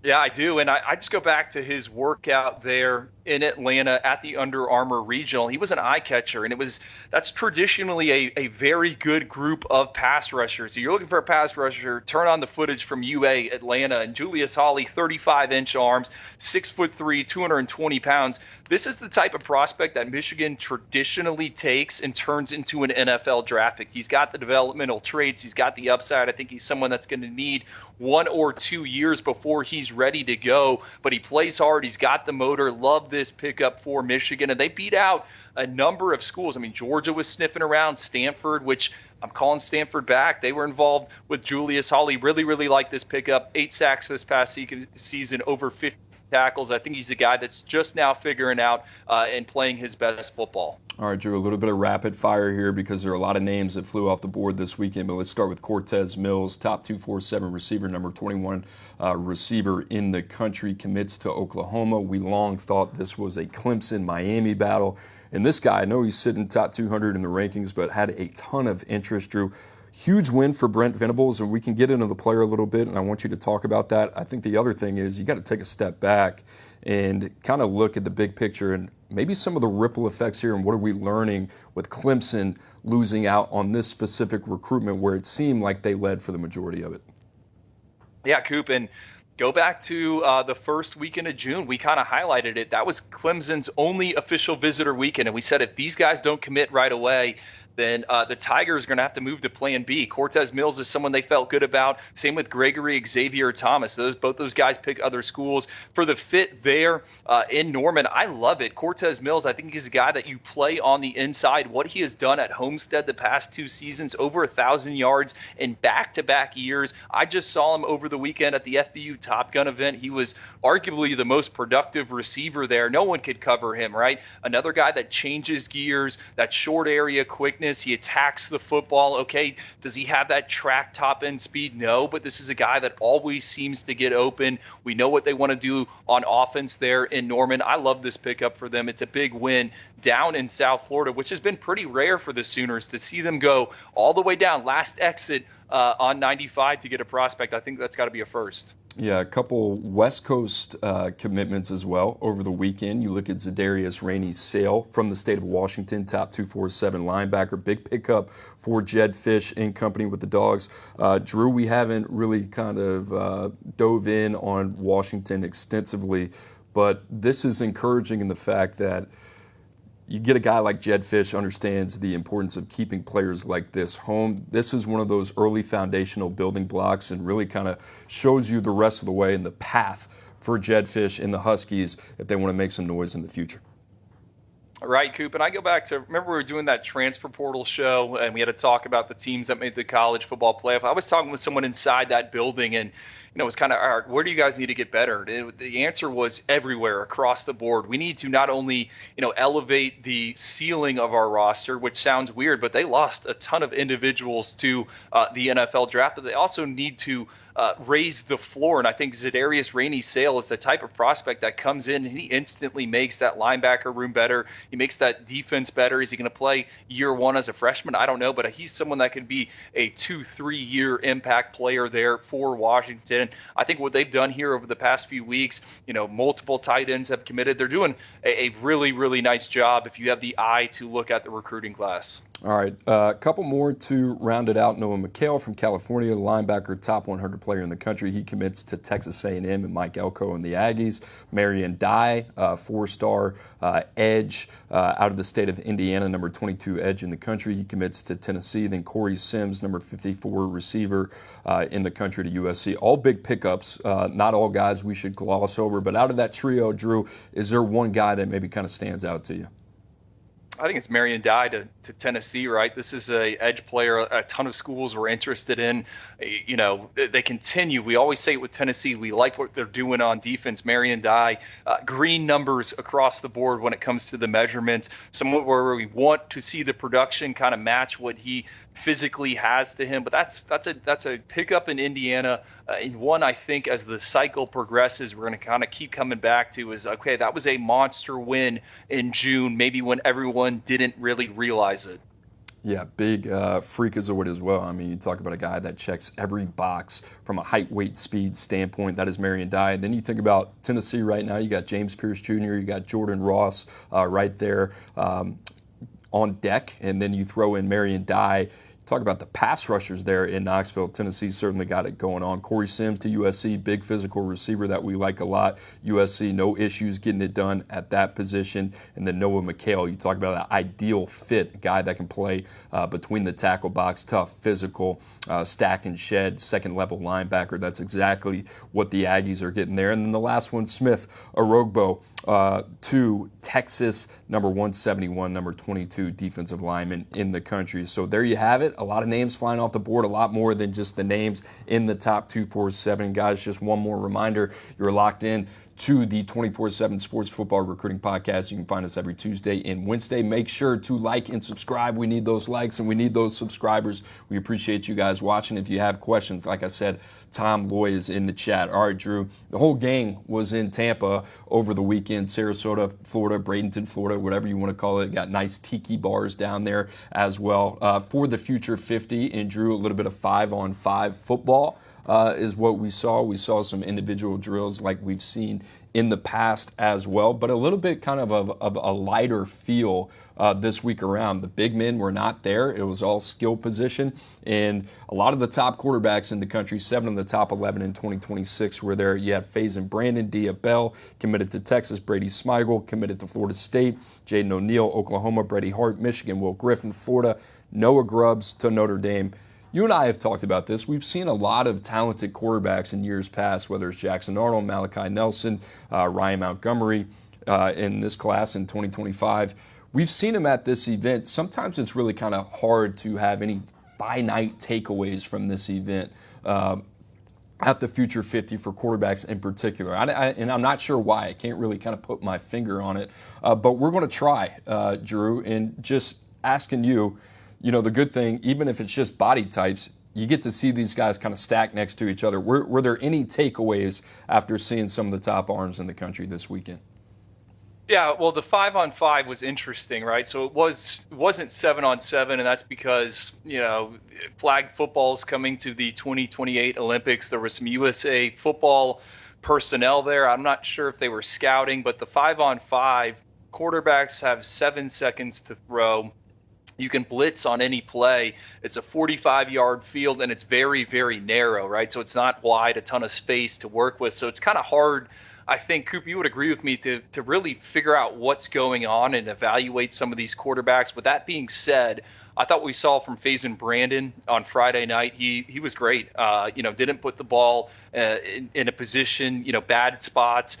Yeah, I do. And I just go back to his workout there in Atlanta at the Under Armour Regional. He was an eye catcher, and that's traditionally a very good group of pass rushers. So you're looking for a pass rusher, turn on the footage from UA Atlanta, and Julius Holly, 35-inch arms, 6'3", 220 pounds. This is the type of prospect that Michigan traditionally takes and turns into an NFL draft pick. He's got the developmental traits. He's got the upside. I think he's someone that's going to need 1 or 2 years before he's ready to go, but he plays hard. He's got the motor. Love this pickup for Michigan, and they beat out a number of schools. I mean, Georgia was sniffing around, Stanford, which I'm calling Stanford back. They were involved with Julius Holly. Really, really like this pickup. 8 sacks this past season, over 50 tackles. I think he's a guy that's just now figuring out and playing his best football. All right, Drew, a little bit of rapid fire here because there are a lot of names that flew off the board this weekend, but let's start with Cortez Mills, top 247 receiver, number 21 receiver in the country, commits to Oklahoma. We long thought this was a Clemson-Miami battle, and this guy, I know he's sitting top 200 in the rankings, but had a ton of interest, Drew. Huge win for Brent Venables, and we can get into the player a little bit, and I want you to talk about that. I think the other thing is you got to take a step back and kind of look at the big picture and maybe some of the ripple effects here and what are we learning with Clemson losing out on this specific recruitment where it seemed like they led for the majority of it. Yeah, Coop, and go back to the first weekend of June. We kind of highlighted it. That was Clemson's only official visitor weekend, and we said if these guys don't commit right away, then the Tigers are going to have to move to plan B. Cortez Mills is someone they felt good about. Same with Gregory Xavier Thomas. Both those guys pick other schools. For the fit there in Norman, I love it. Cortez Mills, I think he's a guy that you play on the inside. What he has done at Homestead the past 2 seasons, over 1,000 yards in back-to-back years. I just saw him over the weekend at the FBU Top Gun event. He was arguably the most productive receiver there. No one could cover him, right? Another guy that changes gears, that short area quickness. He attacks the football. Okay, does he have that track top end speed? No, but this is a guy that always seems to get open. We know what they want to do on offense there in Norman. I love this pickup for them. It's a big win down in South Florida, which has been pretty rare for the Sooners to see them go all the way down, last exit on 95 to get a prospect. I think that's got to be a first. Yeah, a couple West Coast commitments as well over the weekend. You look at Zadarius Rainey-Sale from the state of Washington, top 247 linebacker. Big pickup for Jed Fish in company with the Dogs. Drew, we haven't really kind of dove in on Washington extensively, but this is encouraging in the fact that you get a guy like Jed Fish understands the importance of keeping players like this home. This is one of those early foundational building blocks and really kind of shows you the rest of the way and the path for Jed Fish and the Huskies if they want to make some noise in the future. Right, Coop. And I go back to, remember we were doing that transfer portal show and we had to talk about the teams that made the college football playoff. I was talking with someone inside that building and it was kind of, all right, where do you guys need to get better? The answer was everywhere across the board. We need to not only, elevate the ceiling of our roster, which sounds weird, but they lost a ton of individuals to the NFL draft, but they also need to raise the floor. And I think Zadarius Rainey-Sale is the type of prospect that comes in and he instantly makes that linebacker room better. He makes that defense better. Is he going to play year one as a freshman? I don't know, but he's someone that could be a 2-3 year impact player there for Washington. I think what they've done here over the past few weeks, multiple tight ends have committed. They're doing a really, really nice job if you have the eye to look at the recruiting class. All right, a couple more to round it out. Noah McHale from California, linebacker, top 100 player in the country. He commits to Texas A&M and Mike Elko and the Aggies. Marion Dye, four-star edge out of the state of Indiana, number 22 edge in the country. He commits to Tennessee. Then Corey Sims, number 54 receiver in the country, to USC. All big pickups, not all guys we should gloss over. But out of that trio, Drew, is there one guy that maybe kind of stands out to you? I think it's Marion Dye to Tennessee, right? This is a edge player a ton of schools were interested in. You know, they continue. We always say it with Tennessee, we like what they're doing on defense. Marion Dye, green numbers across the board when it comes to the measurements. Somewhat where we want to see the production kind of match what he physically has to him. But that's a pickup in Indiana. And one I think as the cycle progresses, we're going to kind of keep coming back to is, okay, that was a monster win in June, maybe when everyone didn't really realize it. Yeah, big freakazoid as well. I mean, you talk about a guy that checks every box from a height, weight, speed standpoint. That is Marion Dye. And then you think about Tennessee right now. You got James Pierce Jr., you got Jordan Ross right there on deck. And then you throw in Marion Dye. Talk about the pass rushers there in Knoxville. Tennessee certainly got it going on. Corey Sims to USC, big physical receiver that we like a lot. USC, no issues getting it done at that position. And then Noah McHale, you talk about an ideal fit, a guy that can play between the tackle box, tough, physical, stack and shed, second-level linebacker. That's exactly what the Aggies are getting there. And then the last one, Smith Orogbo to Texas, number 171, number 22 defensive lineman in the country. So there you have it. A lot of names flying off the board, a lot more than just the names in the top 247. Guys, just one more reminder, you're locked in to the 24/7 Sports Football Recruiting Podcast. You can find us every Tuesday and Wednesday. Make sure to like and subscribe. We need those likes and we need those subscribers. We appreciate you guys watching. If you have questions, like I said, Tom Loy is in the chat. All right, Drew, the whole gang was in Tampa over the weekend. Sarasota, Florida, Bradenton, Florida, whatever you want to call it. Got nice tiki bars down there as well. For the Future 50, and Drew, a little bit of 5-on-5 football is what we saw. We saw some individual drills like we've seen in the past as well, but a little bit kind of a lighter feel this week around. The big men were not there. It was all skill position, and a lot of the top quarterbacks in the country, 7 of the top 11 in 2026 were there. You had Faison Brandon, Dia Bell, committed to Texas, Brady Smigel, committed to Florida State, Jaden O'Neal, Oklahoma, Brady Hart, Michigan, Will Griffin, Florida, Noah Grubbs to Notre Dame. You and I have talked about this. We've seen a lot of talented quarterbacks in years past, whether it's Jackson Arnold, Malachi Nelson, Ryan Montgomery in this class in 2025. We've seen them at this event. Sometimes it's really kind of hard to have any finite takeaways from this event at the Future 50 for quarterbacks in particular. And I'm not sure why. I can't really kind of put my finger on it. But we're going to try, Drew, and just asking you, you know, the good thing, even if it's just body types, you get to see these guys kind of stacked next to each other. Were there any takeaways after seeing some of the top arms in the country this weekend? Yeah, well, the 5-on-5 was interesting, right? So it wasn't 7-on-7, and that's because, you know, flag football's coming to the 2028 Olympics. There was some USA football personnel there. I'm not sure if they were scouting, but the 5-on-5, quarterbacks have 7 seconds to throw. You can blitz on any play. It's a 45-yard field, and it's very, very narrow, right? So it's not wide, a ton of space to work with. So it's kind of hard, I think, Coop, you would agree with me, to really figure out what's going on and evaluate some of these quarterbacks. With that being said, I thought we saw from Faison Brandon on Friday night, he was great. Didn't put the ball in a position, bad spots.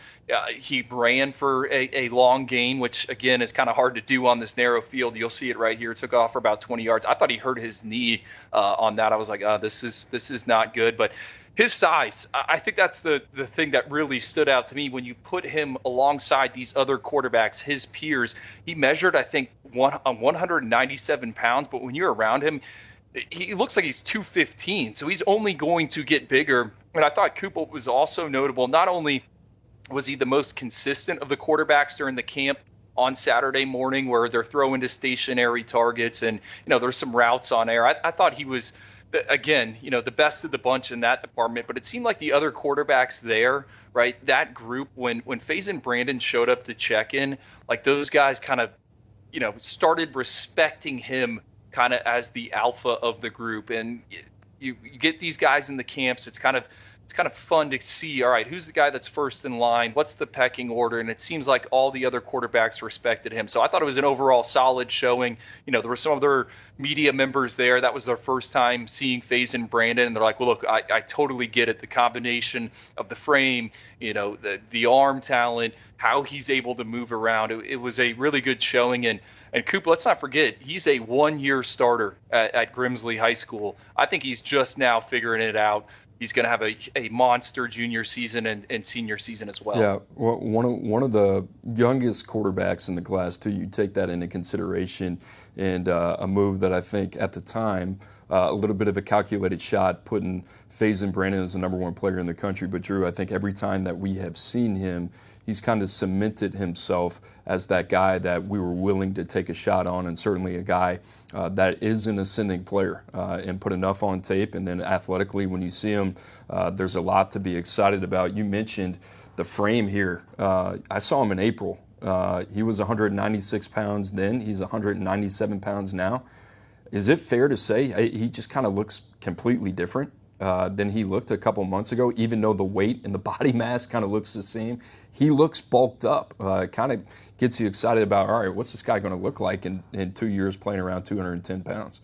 He ran for a long gain, which, again, is kind of hard to do on this narrow field. You'll see it right here. It took off for about 20 yards. I thought he hurt his knee on that. I was like, this is not good. But his size, I think that's the thing that really stood out to me when you put him alongside these other quarterbacks, his peers. He measured, I think, 197 pounds, but when you're around him, he looks like he's 215, so he's only going to get bigger. And I thought Cooper was also notable. Not only was he the most consistent of the quarterbacks during the camp on Saturday morning where they're throwing to stationary targets and, there's some routes on air. I thought he was, again, the best of the bunch in that department. But it seemed like the other quarterbacks there, right, that group, when Faison Brandon showed up to check in, like those guys kind of, started respecting him kind of as the alpha of the group. And you get these guys in the camps. It's kind of fun to see, all right, who's the guy that's first in line? What's the pecking order? And it seems like all the other quarterbacks respected him. So I thought it was an overall solid showing. There were some other media members there. That was their first time seeing FaZe and Brandon. And they're like, well, look, I totally get it. The combination of the frame, the arm talent, how he's able to move around. It was a really good showing. And Coop, let's not forget, he's a one-year starter at Grimsley High School. I think he's just now figuring it out. He's going to have a monster junior season and senior season as well. Yeah, well, one of the youngest quarterbacks in the class, too. You take that into consideration, and a move that I think at the time, a little bit of a calculated shot, putting FaZe and Brandon as the number one player in the country. But Drew, I think every time that we have seen him, he's kind of cemented himself as that guy that we were willing to take a shot on, and certainly a guy that is an ascending player and put enough on tape. And then athletically, when you see him, there's a lot to be excited about. You mentioned the frame here. I saw him in April. He was 196 pounds then. He's 197 pounds now. Is it fair to say he just kind of looks completely different than he looked a couple months ago, even though the weight and the body mass kind of looks the same? He looks bulked up. Kind of gets you excited about, all right, what's this guy going to look like in 2 years playing around 210 pounds?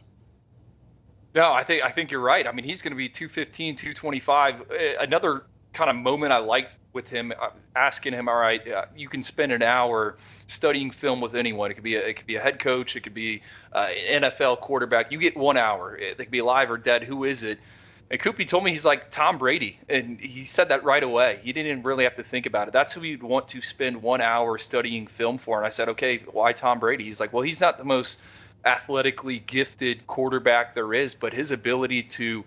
No, I think you're right. I mean, he's going to be 215, 225. Another kind of moment I liked with him, asking him, all right, you can spend an hour studying film with anyone. It could be a head coach. It could be an NFL quarterback. You get 1 hour. They could be alive or dead. Who is it? And Coopy told me he's like Tom Brady, and he said that right away. He didn't really have to think about it. That's who he'd want to spend 1 hour studying film for. And I said, okay, why Tom Brady? He's like, well, he's not the most athletically gifted quarterback there is, but his ability to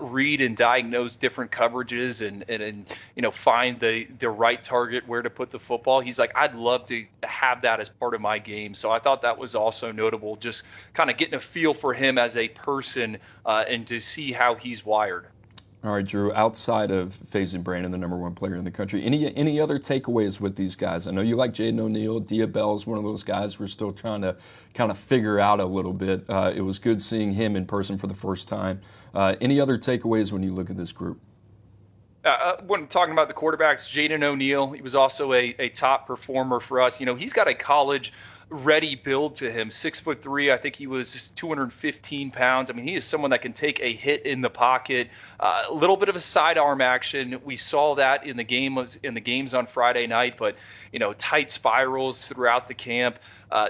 read and diagnose different coverages and find the right target, where to put the football. He's like, I'd love to have that as part of my game. So I thought that was also notable, just kind of getting a feel for him as a person and to see how he's wired. All right, Drew, outside of FaZe and Brandon, the number one player in the country, any other takeaways with these guys? I know you like Jaden O'Neal. Diabell is one of those guys we're still trying to kind of figure out a little bit. It was good seeing him in person for the first time. Any other takeaways when you look at this group? When talking about the quarterbacks, Jaden O'Neal, he was also a top performer for us. He's got a college ready build to him. 6'3". I think he was just 215 pounds. I mean, he is someone that can take a hit in the pocket. A little bit of a sidearm action. We saw that in the games on Friday night, but tight spirals throughout the camp.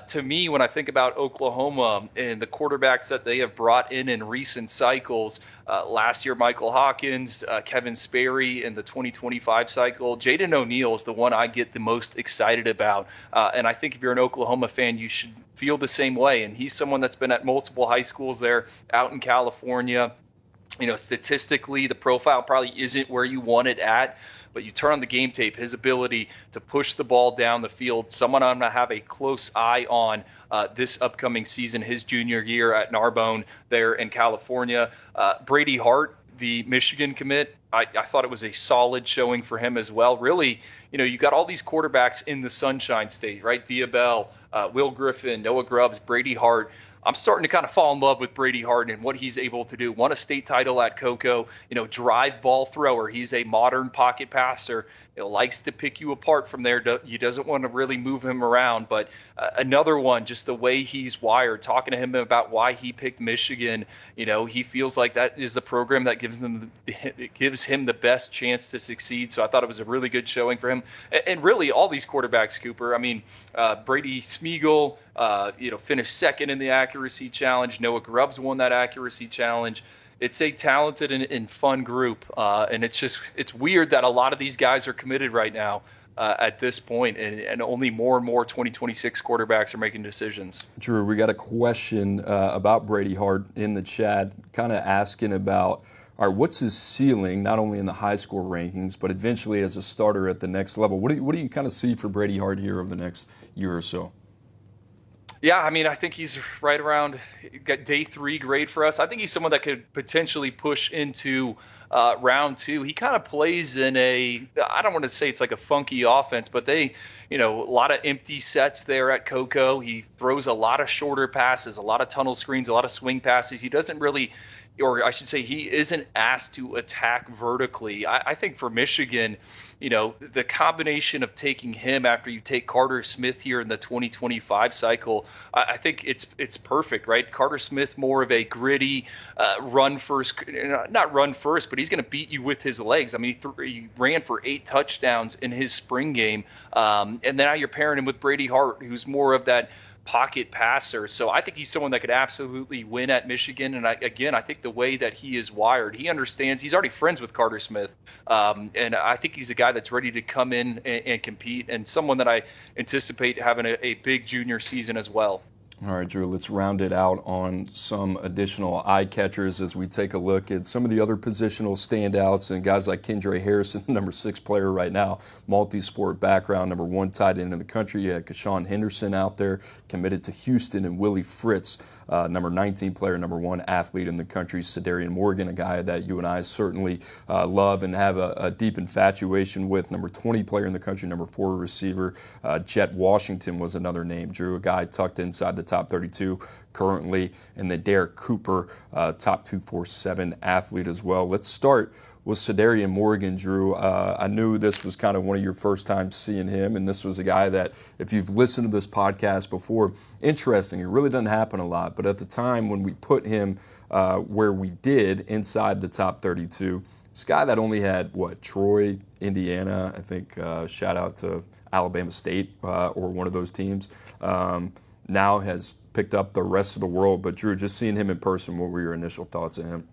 To me, when I think about Oklahoma and the quarterbacks that they have brought in recent cycles, last year Michael Hawkins, Kevin Sperry in the 2025 cycle, Jaden O'Neal is the one I get the most excited about. And I think if you're an Oklahoma fan, you should feel the same way. And he's someone that's been at multiple high schools there out in California. Statistically, the profile probably isn't where you want it at, but you turn on the game tape, his ability to push the ball down the field, someone I'm going to have a close eye on this upcoming season, his junior year at Narbonne there in California. Brady Hart, the Michigan commit, I thought it was a solid showing for him as well. Really, you got all these quarterbacks in the Sunshine State, right? Diabell, Will Griffin, Noah Grubbs, Brady Hart. I'm starting to kind of fall in love with Brady Hart and what he's able to do. Won a state title at Cocoa, drive ball thrower. He's a modern pocket passer. Likes to pick you apart from there. He doesn't want to really move him around. But another one, just the way he's wired, talking to him about why he picked Michigan, he feels like that is the program that gives him the best chance to succeed. So I thought it was a really good showing for him. And really, all these quarterbacks, Cooper, I mean, Brady Smeagol, finished second in the accuracy challenge. Noah Grubbs won that accuracy challenge. It's a talented and fun group, and it's weird that a lot of these guys are committed right now at this point, and only more and more 2026 quarterbacks are making decisions. Drew, we got a question about Brady Hart in the chat, kind of asking about, all right, what's his ceiling, not only in the high score rankings, but eventually as a starter at the next level? What do you kind of see for Brady Hart here over the next year or so? Yeah, I mean, I think he's right around got day 3 grade for us. I think he's someone that could potentially push into round 2. He kind of plays in I don't want to say it's like a funky offense, but a lot of empty sets there at Coco. He throws a lot of shorter passes, a lot of tunnel screens, a lot of swing passes. He doesn't really, or I should say, he isn't asked to attack vertically. I think for Michigan, the combination of taking him after you take Carter Smith here in the 2025 cycle, I think it's perfect, right? Carter Smith, more of a gritty run first, not run first, but he's going to beat you with his legs. I mean, he ran for 8 touchdowns in his spring game. And then now you're pairing him with Brady Hart, who's more of that pocket passer. So I think he's someone that could absolutely win at Michigan. And I think the way that he is wired, he understands he's already friends with Carter Smith. And I think he's a guy that's ready to come in and compete, and someone that I anticipate having a big junior season as well. All right, Drew, let's round it out on some additional eye catchers as we take a look at some of the other positional standouts and guys like Kendra Harrison, the number 6 player right now, multi-sport background, number 1 tight end in the country. You had Kashawn Henderson out there, committed to Houston, and Willie Fritz, number 19 player, number 1 athlete in the country. Cedarian Morgan, a guy that you and I certainly love and have a deep infatuation with, number 20 player in the country, number 4 receiver. Jet Washington was another name, Drew, a guy tucked inside the top 32 currently, and then Derek Cooper, top 247 athlete as well. Let's start with Cedarian Morgan, Drew. I knew this was kind of one of your first times seeing him, and this was a guy that, if you've listened to this podcast before, interesting. It really doesn't happen a lot, but at the time when we put him where we did, inside the top 32, this guy that only had, Troy, Indiana, I think, shout out to Alabama State or one of those teams, now has picked up the rest of the world. But Drew, just seeing him in person, what were your initial thoughts of him?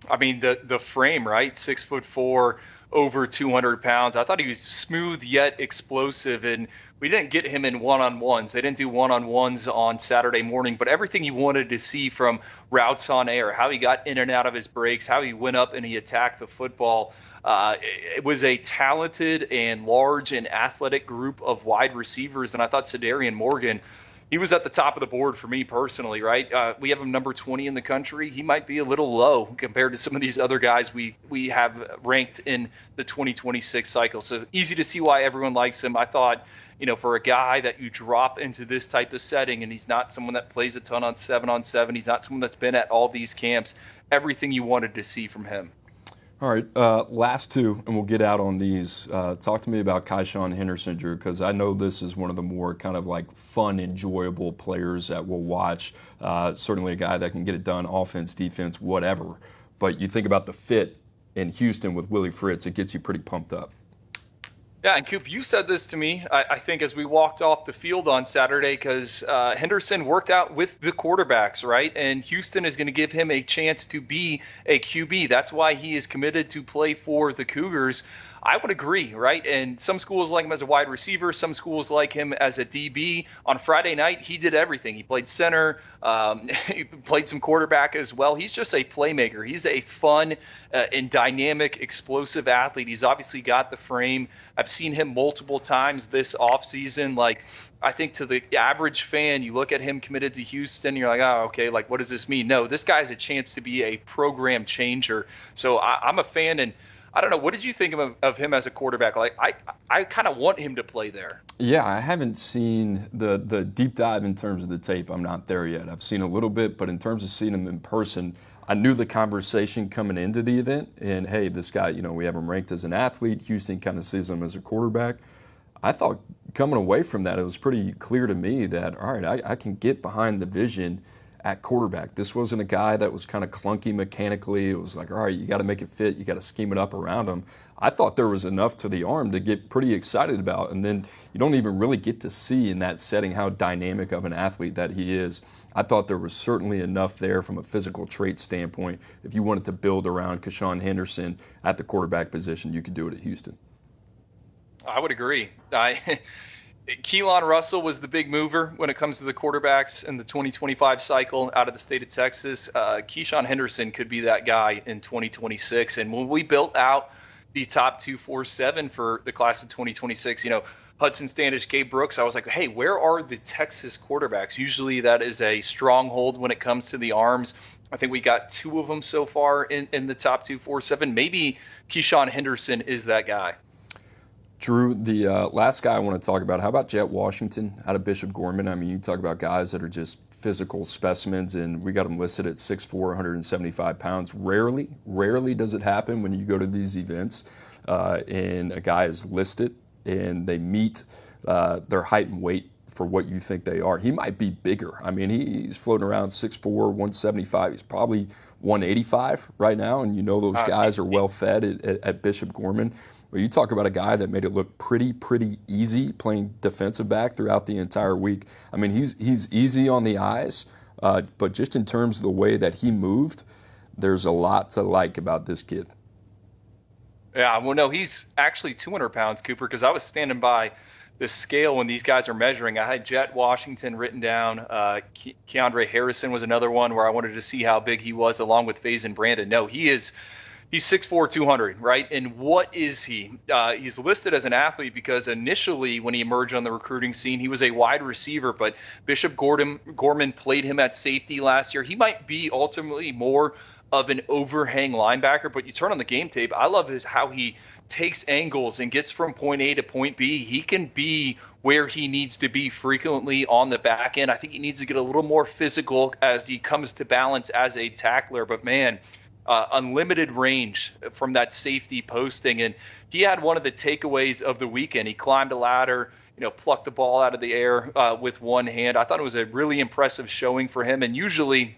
I mean, the frame, right? 6'4", over 200 pounds. I thought he was smooth yet explosive, and we didn't get him in one-on-ones. They didn't do one-on-ones on Saturday morning, but everything you wanted to see from routes on air, how he got in and out of his breaks, how he went up and he attacked the football. It was a talented and large and athletic group of wide receivers, and I thought Cedarian Morgan, he was at the top of the board for me personally, right? We have him number 20 in the country. He might be a little low compared to some of these other guys we have ranked in the 2026 cycle. So easy to see why everyone likes him. I thought, for a guy that you drop into this type of setting, and he's not someone that plays a ton on 7-on-7, he's not someone that's been at all these camps, everything you wanted to see from him. All right, last two, and we'll get out on these. Talk to me about Kashawn Henderson, Drew, because I know this is one of the more kind of like fun, enjoyable players that we'll watch. Certainly a guy that can get it done, offense, defense, whatever. But you think about the fit in Houston with Willie Fritz, it gets you pretty pumped up. Yeah, and Coop, you said this to me, I think, as we walked off the field on Saturday, because Henderson worked out with the quarterbacks, right? And Houston is going to give him a chance to be a QB. That's why he is committed to play for the Cougars. I would agree, right? And some schools like him as a wide receiver. Some schools like him as a DB. On Friday night, he did everything. He played center. He played some quarterback as well. He's just a playmaker. He's a fun and dynamic, explosive athlete. He's obviously got the frame. I've seen him multiple times this offseason. Like, I think to the average fan, you look at him committed to Houston, you're like, oh, okay, like, what does this mean? No, this guy has a chance to be a program changer. So I'm a fan, and I don't know. What did you think of him as a quarterback? Like, I kind of want him to play there. Yeah, I haven't seen the deep dive in terms of the tape. I'm not there yet. I've seen a little bit, but in terms of seeing him in person, I knew the conversation coming into the event. And, hey, this guy, we have him ranked as an athlete. Houston kind of sees him as a quarterback. I thought coming away from that, it was pretty clear to me that, all right, I can get behind the vision at quarterback. This wasn't a guy that was kind of clunky mechanically. It was like, all right, you got to make it fit. You got to scheme it up around him. I thought there was enough to the arm to get pretty excited about. And then you don't even really get to see in that setting how dynamic of an athlete that he is. I thought there was certainly enough there from a physical trait standpoint. If you wanted to build around Kashawn Henderson at the quarterback position, you could do it at Houston. I would agree. Keelan Russell was the big mover when it comes to the quarterbacks in the 2025 cycle out of the state of Texas. Keyshawn Henderson could be that guy in 2026. And when we built out the top 247 for the class of 2026, Hudson Standish, Gabe Brooks, I was like, hey, where are the Texas quarterbacks? Usually that is a stronghold when it comes to the arms. I think we got 2 of them so far in the top 247. Maybe Keyshawn Henderson is that guy. Drew, the last guy I want to talk about, how about Jet Washington out of Bishop Gorman? I mean, you talk about guys that are just physical specimens, and we got them listed at 6'4", 175 pounds. Rarely does it happen when you go to these events and a guy is listed and they meet their height and weight for what you think they are. He might be bigger. I mean, he's floating around 6'4", 175. He's probably 185 right now, and you know those guys are well fed at Bishop Gorman. Well, you talk about a guy that made it look pretty easy playing defensive back throughout the entire week. I mean, he's easy on the eyes, but just in terms of the way that he moved, there's a lot to like about this kid. Yeah, well, no, he's actually 200 pounds, Cooper, because I was standing by the scale when these guys are measuring. I had Jet Washington written down. Keandre Harrison was another one where I wanted to see how big he was, along with Faison Brandon. No, he's 6'4", 200, right? And what is he? He's listed as an athlete because initially when he emerged on the recruiting scene, he was a wide receiver, but Bishop Gorman played him at safety last year. He might be ultimately more of an overhang linebacker, but you turn on the game tape, I love how he takes angles and gets from point A to point B. He can be where he needs to be frequently on the back end. I think he needs to get a little more physical as he comes to balance as a tackler, but man, unlimited range from that safety posting. And he had one of the takeaways of the weekend. He climbed a ladder, plucked the ball out of the air with one hand. I thought it was a really impressive showing for him. And usually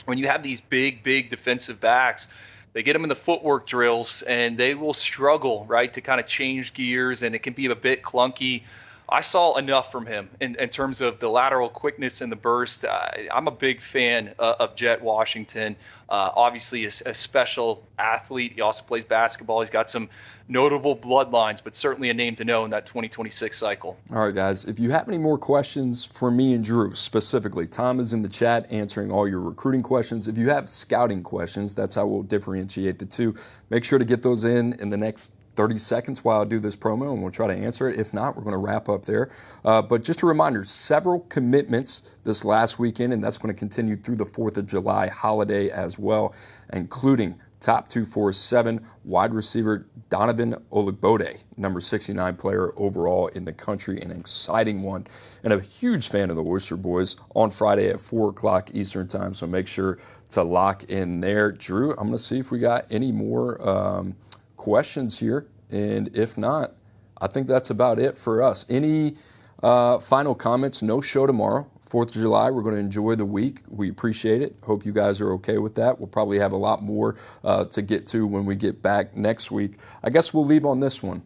when you have these big defensive backs, they get them in the footwork drills and they will struggle, right, to kind of change gears, and it can be a bit clunky. I saw enough from him in terms of the lateral quickness and the burst. I'm a big fan of Jet Washington. Obviously, a special athlete. He also plays basketball. He's got some notable bloodlines, but certainly a name to know in that 2026 cycle. All right, guys. If you have any more questions for me and Drew specifically, Tom is in the chat answering all your recruiting questions. If you have scouting questions, that's how we'll differentiate the two. Make sure to get those in the next 30 seconds while I do this promo, and we'll try to answer it. If not, we're going to wrap up there. But just a reminder, several commitments this last weekend, and that's going to continue through the 4th of July holiday as well, including top 247 wide receiver Donovan Olugbode, number 69 player overall in the country, an exciting one, and a huge fan of the Oyster Boys on Friday at 4 o'clock Eastern time, so make sure to lock in there. Drew, I'm going to see if we got any more questions here, and if not, I think that's about it for us. Any final comments? No show tomorrow, 4th of July. We're going to enjoy the week. We appreciate it. Hope you guys are okay with that. We'll probably have a lot more to get to when we get back next week. I guess we'll leave on this one.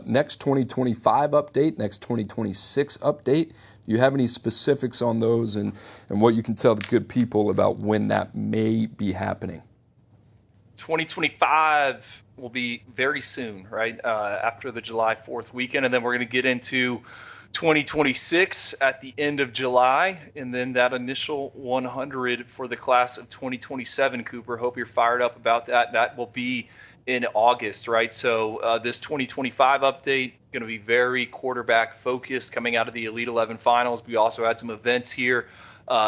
Next 2025 update, next 2026 update. Do you have any specifics on those and what you can tell the good people about when that may be happening? 2025 will be very soon, right, after the July 4th weekend, and then we're going to get into 2026 at the end of July, and then that initial 100 for the class of 2027, Cooper. Hope you're fired up about that. That will be in August, right? So this 2025 update going to be very quarterback focused coming out of the Elite 11 finals. We also had some events here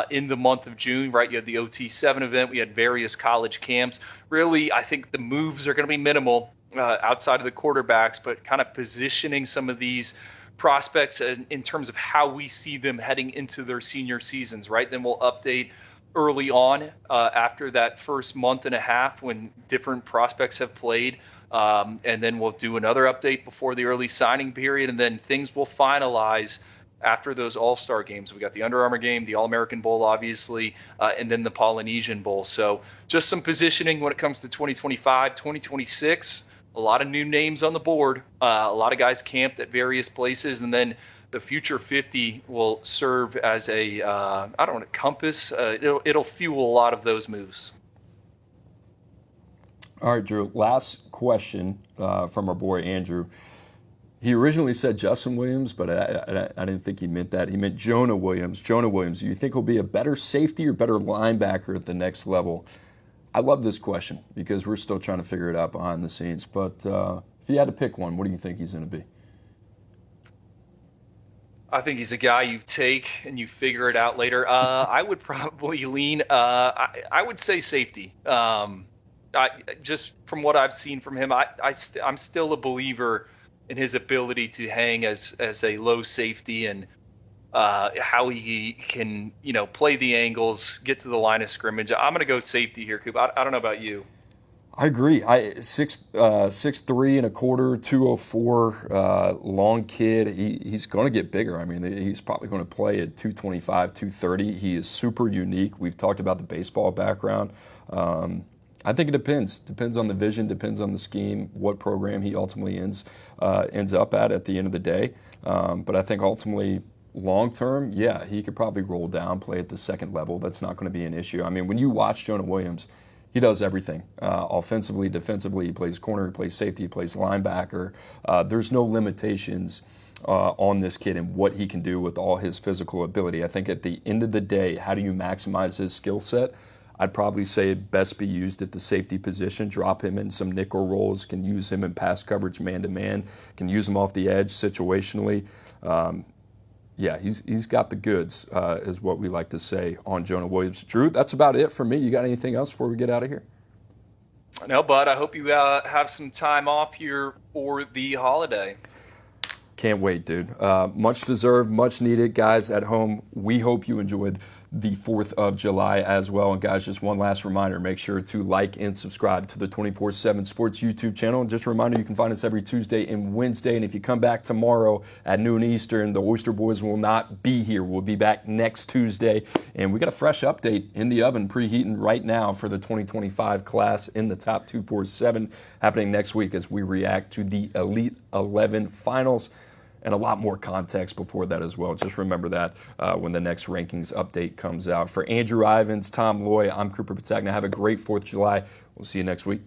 in the month of June, right? You had the OT7 event. We had various college camps. Really, I think the moves are going to be minimal outside of the quarterbacks, but kind of positioning some of these prospects in terms of how we see them heading into their senior seasons, right? Then we'll update early on after that first month and a half when different prospects have played. And then we'll do another update before the early signing period, and then things will finalize after those all-star games. We got the Under Armour game, the All-American Bowl, obviously, and then the Polynesian Bowl. So just some positioning when it comes to 2025, 2026, a lot of new names on the board, a lot of guys camped at various places, and then the Future 50 will serve as a compass. It'll fuel a lot of those moves. All right, Drew, last question from our boy Andrew. He originally said Justin Williams, but I didn't think he meant that. He meant Jonah Williams. Jonah Williams, do you think he'll be a better safety or better linebacker at the next level? I love this question because we're still trying to figure it out behind the scenes. But if you had to pick one, what do you think he's going to be? I think he's a guy you take and you figure it out later. I would probably lean. I would say safety. Just from what I've seen from him, I'm still a believer in his ability to hang as a low safety and how he can play the angles, get to the line of scrimmage. I'm going to go safety here, Coop. I don't know about you. I agree. 6'3" and a quarter, 204, long kid. He's going to get bigger. I mean, he's probably going to play at 225, 230. He is super unique. We've talked about the baseball background. I think it depends. Depends on the vision, depends on the scheme, what program he ultimately ends up at the end of the day. But I think ultimately, long term, yeah, he could probably roll down, play at the second level. That's not going to be an issue. I mean, when you watch Jonah Williams, he does everything. Offensively, defensively, he plays corner, he plays safety, he plays linebacker. There's no limitations on this kid and what he can do with all his physical ability. I think at the end of the day, how do you maximize his skill set? I'd probably say it best be used at the safety position. Drop him in some nickel roles, can use him in pass coverage man-to-man, can use him off the edge situationally. Yeah, he's got the goods, is what we like to say on Jonah Williams. Drew, that's about it for me. You got anything else before we get out of here? No, bud. I hope you have some time off here for the holiday. Can't wait, dude. Much deserved, much needed. Guys at home, we hope you enjoyed the 4th of July as well. And guys, just one last reminder, make sure to like and subscribe to the 24/7 Sports YouTube channel. And just a reminder, you can find us every Tuesday and Wednesday. And if you come back tomorrow at noon Eastern, the Oyster Boys will not be here. We'll be back next Tuesday. And we got a fresh update in the oven, preheating right now for the 2025 class in the top 247, happening next week as we react to the Elite 11 finals. And a lot more context before that as well. Just remember that when the next rankings update comes out. For Andrew Ivins, Tom Loy, I'm Cooper Petagna. Have a great 4th of July. We'll see you next week.